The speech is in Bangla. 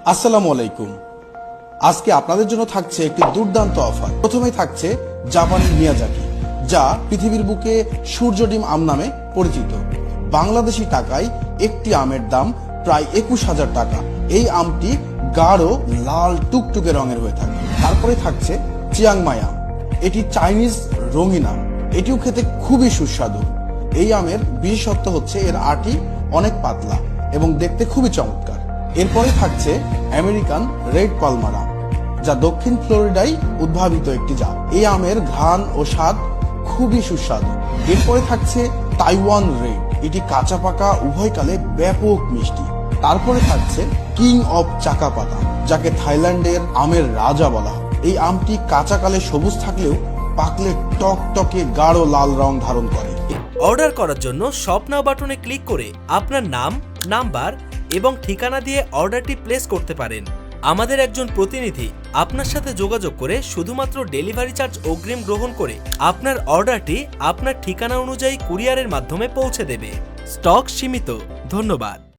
আসসালামু আলাইকুম। আজকে আপনাদের জন্য থাকছে একটি দুর্দান্ত অফার। প্রথমেই থাকছে জাপানি মিয়াজাকি, যা পৃথিবীর বুকে সূর্য ডিম আম নামে পরিচিত। বাংলাদেশি টাকায় একটি আমের দাম প্রায় 21,000 টাকা। এই আমটি গাঢ় লাল টুকটুকে রঙের হয়ে থাকে। তারপরে থাকছে চিয়াংমাই আম। এটি চাইনিজ রঙিন আম। এটিও খেতে খুবই সুস্বাদু। এই আমের বিশেষত্ব হচ্ছে এর আটি অনেক পাতলা এবং দেখতে খুবই চমৎকার। এরপরে থাকছে আমেরিকান রেড পালমার আম, যা দক্ষিণ ফ্লোরিডায় উদ্ভাবিত একটি জাত। এই আমের ঘ্রাণ ও স্বাদ খুবই সুস্বাদু। এরপরে থাকছে তাইওয়ান রেড। এটি কাঁচা পাকা উভয়কালে ব্যাপক মিষ্টি। তারপরে থাকছে কিং অফ চাকাপাতা, যাকে থাইল্যান্ডের আমের রাজা বলা হয়। এই আমটি কাঁচাকালে সবুজ থাকলেও পাকলে টকটকে গাঢ় লাল রং ধারণ করে। অর্ডার করার জন্য শপ নাও বাটনে ক্লিক করে আপনার নাম, নাম্বার এবং ঠিকানা দিয়ে অর্ডারটি প্লেস করতে পারেন। আমাদের একজন প্রতিনিধি আপনার সাথে যোগাযোগ করে শুধুমাত্র ডেলিভারি চার্জ অগ্রিম গ্রহণ করে আপনার অর্ডারটি আপনার ঠিকানা অনুযায়ী কুরিয়ারের মাধ্যমে পৌঁছে দেবে। স্টক সীমিত। ধন্যবাদ।